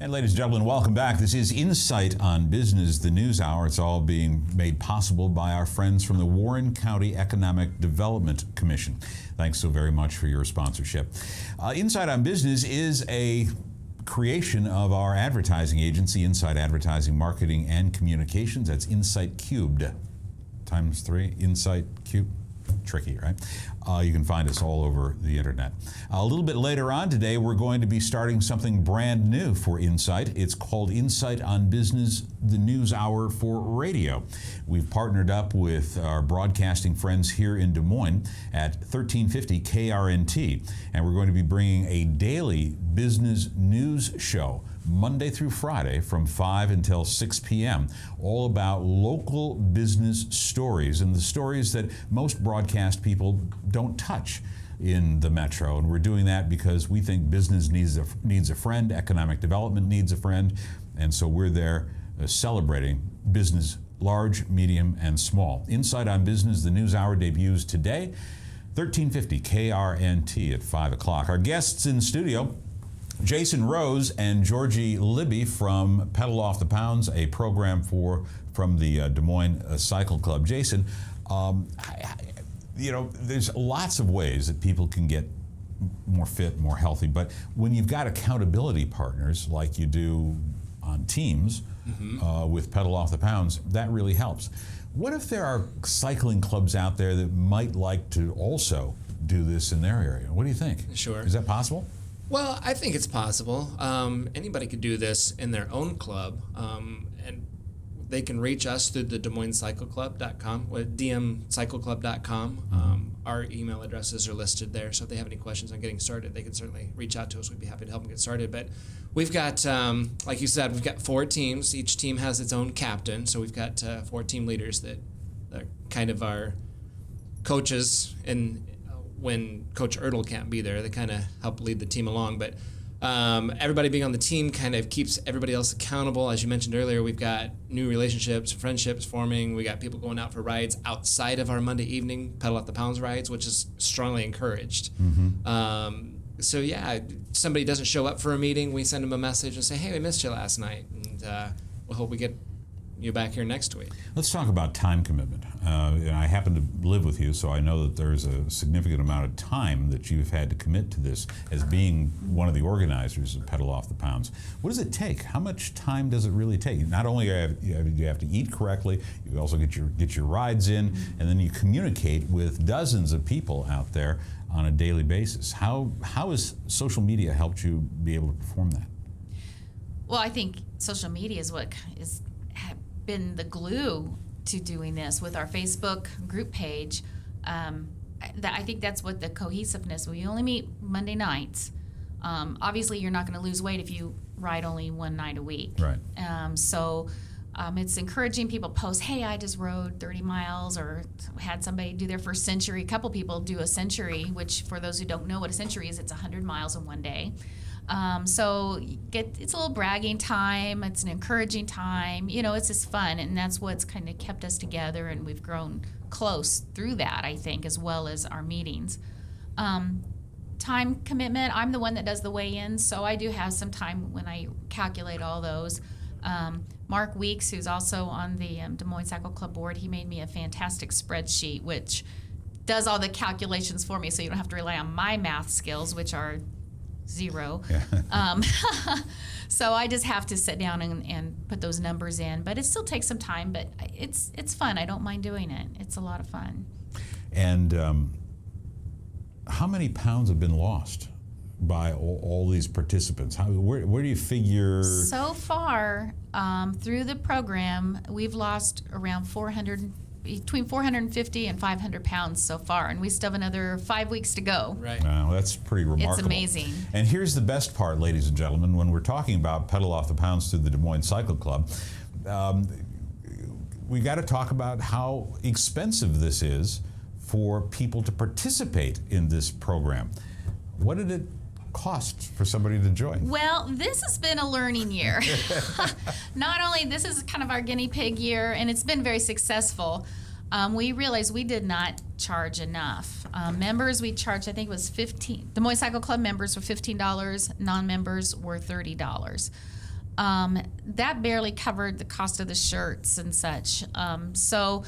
And ladies and gentlemen, welcome back. This is Insight on Business, the news hour. It's all being made possible by our friends from the Warren County Economic Development Commission. Thanks so very much for your sponsorship. Insight on Business is a creation of our advertising agency, Insight Advertising, Marketing, and Communications. That's Insight Cubed. Times 3, Insight Cubed. Tricky, right? You can find us all over the internet. A little bit later on today, we're going to be starting something brand new for Insight. It's called Insight on Business, the news hour for radio. We've partnered up with our broadcasting friends here in Des Moines at 1350 KRNT, and we're going to be bringing a daily business news show Monday through Friday from 5 until 6 p.m., all about local business stories and the stories that most broadcast people don't touch in the metro. And we're doing that because we think business needs a friend, economic development needs a friend, and so we're there celebrating business, large, medium, and small. Insight on Business, the news hour debuts today, 1350 KRNT at 5 o'clock. Our guests in studio, Jason Rose and Georgie Libby from Pedal Off the Pounds, a program from the Des Moines Cycle Club. Jason, there's lots of ways that people can get more fit, more healthy, but when you've got accountability partners like you do on teams with Pedal Off the Pounds, that really helps. What if there are cycling clubs out there that might like to also do this in their area? What do you think? Sure. Is that possible? Well, I think it's possible. Anybody could do this in their own club, and they can reach us through the DesMoinesCycleClub.com, DMCycleClub.com. Our email addresses are listed there, so if they have any questions on getting started, they can certainly reach out to us. We'd be happy to help them get started. But we've got, like you said, we've got 4 teams. Each team has its own captain, so we've got 4 team leaders that are kind of our coaches, and when Coach Ertl can't be there, they kind of help lead the team along. But everybody being on the team kind of keeps everybody else accountable. As you mentioned earlier, we've got new relationships, friendships forming. We got people going out for rides outside of our Monday evening Pedal Off the Pounds rides, which is strongly encouraged. So yeah, somebody doesn't show up for a meeting, we send them a message and say, hey, we missed you last night, and we'll hope we get you back here next week. Let's talk about time commitment. I happen to live with you, so I know that there's a significant amount of time that you've had to commit to this as being one of the organizers of Pedal Off the Pounds. What does it take? How much time does it really take? Not only do you have to eat correctly, you also get your rides in, and then you communicate with dozens of people out there on a daily basis. How has social media helped you be able to perform that? Well, I think social media is what has been the glue to doing this with our Facebook group page. I think that's what the cohesiveness. We only meet Monday nights. Obviously, you're not going to lose weight if you ride only one night a week. Right. So it's encouraging people post, hey, I just rode 30 miles, or had somebody do their first century. A couple people do a century, which for those who don't know what a century is, it's 100 miles in one day. So it's a little bragging time. It's an encouraging time. It's just fun, and that's what's kind of kept us together, and we've grown close through that, I think, as well as our meetings. Time commitment, I'm the one that does the weigh-ins, so I do have some time when I calculate all those. Mark Weeks, who's also on the Des Moines Cycle Club board, he made me a fantastic spreadsheet, which does all the calculations for me, so you don't have to rely on my math skills, which are 0. Yeah. So I just have to sit down and put those numbers in, but it still takes some time, but it's fun. I don't mind doing it. It's a lot of fun. And how many pounds have been lost by all these participants? Where do you figure? So far, through the program, we've lost around between 450 and 500 pounds so far, and we still have another 5 weeks to go. Right. Wow, that's pretty remarkable. It's amazing. And here's the best part, ladies and gentlemen, when we're talking about Pedal Off the Pounds through the Des Moines Cycle Club, we got to talk about how expensive this is for people to participate in this program. What did it cost for somebody to join? Well, this has been a learning year. Not only this is kind of our guinea pig year, and it's been very successful. We realized we did not charge enough. Members, we charged, I think it was $15. Des Moines Cycle Club members were $15. Non-members were $30. that barely covered the cost of the shirts and such. So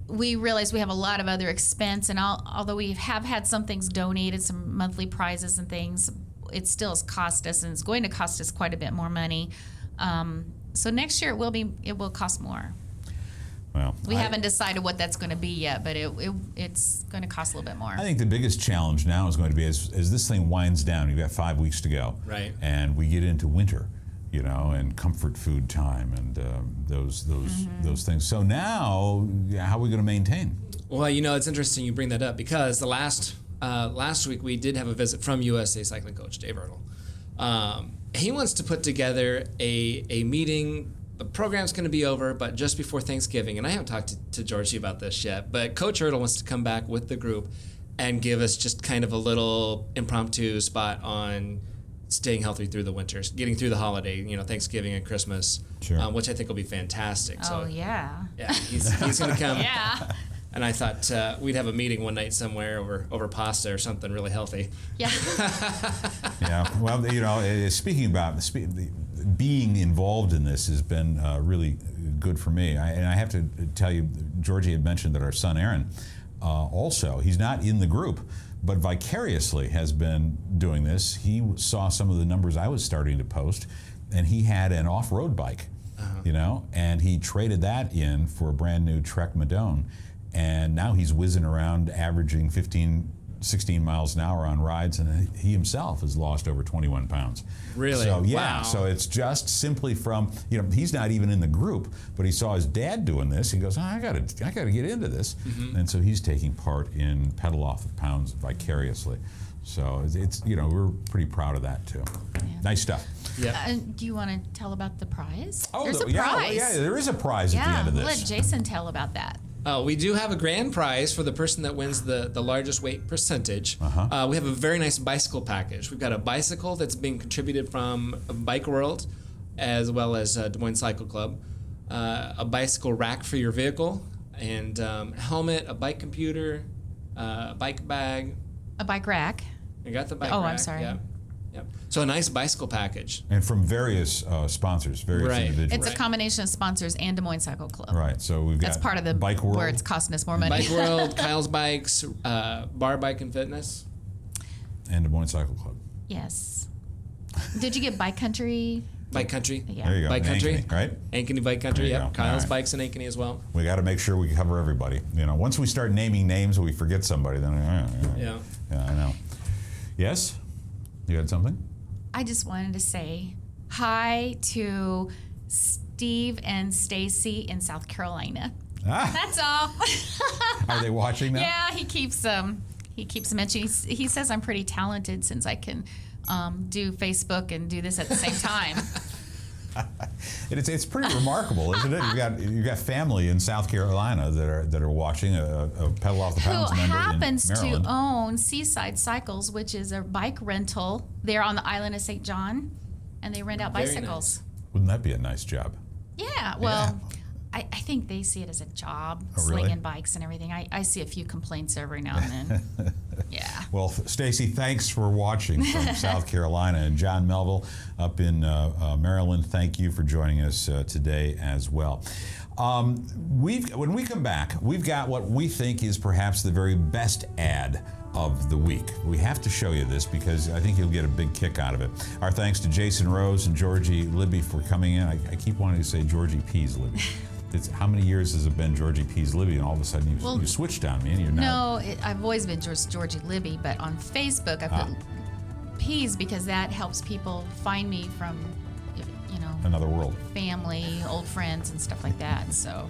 we realized we have a lot of other expense, and although we have had some things donated, some monthly prizes and things, it still has cost us, and it's going to cost us quite a bit more money. So next year it will cost more. Well, we haven't decided what that's going to be yet, but it's going to cost a little bit more. I think the biggest challenge now is going to be as this thing winds down. You've got 5 weeks to go, right? And we get into winter, and comfort food time and those things. So now, how are we going to maintain? Well, it's interesting you bring that up, because the last week we did have a visit from USA cycling coach Dave Ertl. He wants to put together a meeting. The program's going to be over, but just before Thanksgiving, and I haven't talked to Georgie about this yet, but Coach Ertl wants to come back with the group and give us just kind of a little impromptu spot on staying healthy through the winters, getting through the holiday, Thanksgiving and Christmas, sure. Which I think will be fantastic. Oh, yeah. Yeah, he's going to come. Yeah. And I thought we'd have a meeting one night somewhere over pasta or something really healthy. Yeah. Yeah. Well, speaking about being involved in this has been really good for me. And I have to tell you, Georgie had mentioned that our son Aaron also, he's not in the group, but vicariously has been doing this. He saw some of the numbers I was starting to post, and he had an off-road bike, and he traded that in for a brand new Trek Madone. And now he's whizzing around, averaging 15, 16 miles an hour on rides, and he himself has lost over 21 pounds. Really? So, yeah, wow. So it's just simply from, he's not even in the group, but he saw his dad doing this. He goes, I gotta get into this. Mm-hmm. And so he's taking part in Pedal Off the Pounds vicariously. So it's we're pretty proud of that too. Yeah. Nice stuff. Yeah. Do you want to tell about the prize? Oh, there's a prize. Yeah, there is a prize at the end of this. Let Jason tell about that. We do have a grand prize for the person that wins the largest weight percentage. Uh-huh. We have a very nice bicycle package. We've got a bicycle that's being contributed from Bike World, as well as Des Moines Cycle Club, a bicycle rack for your vehicle, and helmet, a bike computer, a bike bag. A bike rack. You got the bike rack. Oh, I'm sorry. Yeah. Yep. So a nice bicycle package. And from various sponsors, various Right. individuals. It's a combination of sponsors and Des Moines Cycle Club. Right, so we've got That's part of the Bike World. where it's costing us more money. Bike World, Kyle's Bikes, Bar Bike and Fitness. And Des Moines Cycle Club. Yes. Did you get Bike Country? Bike Country. Yeah. There you go. Bike Country. Ankeny, right? Ankeny Bike Country, There you yep. go. Kyle's All right. Bikes in Ankeny as well. We got to make sure we cover everybody. Once we start naming names, we forget somebody. Then Yeah. I know. Yes, you had something? I just wanted to say hi to Steve and Stacy in South Carolina. Ah, That's all. are they watching now? Yeah, he keeps mentioning. He says I'm pretty talented since I can do Facebook and do this at the same time. It's pretty remarkable, isn't it? You've got family in South Carolina that are watching a Pedal Off the Pounds Who member happens in Maryland. to own Seaside Cycles, which is a bike rental there on the island of St. John, and they rent out Very bicycles. Wouldn't that be a nice job? Yeah, well, I think they see it as a job, Oh, really? slinging bikes and everything. I see a few complaints every now and then. Yeah. Well, Stacy, thanks for watching from South Carolina, and John Melville up in Maryland. Thank you for joining us today as well. When we come back, we've got what we think is perhaps the very best ad of the week. We have to show you this because I think you'll get a big kick out of it. Our thanks to Jason Rose and Georgie Libby for coming in. I keep wanting to say Georgie Pease Libby. How many years has it been Georgie Pease Libby, and all of a sudden you switched on me and you're now... No, I've always been Georgie Libby, but on Facebook I put Pease because that helps people find me from, Another world. family, old friends, and stuff like that. So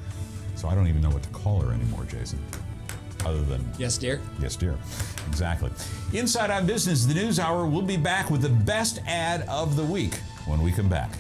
I don't even know what to call her anymore, Jason. Other than... Yes, dear. Yes, dear. Exactly. Inside On Business, the News Hour, we'll be back with the best ad of the week when we come back.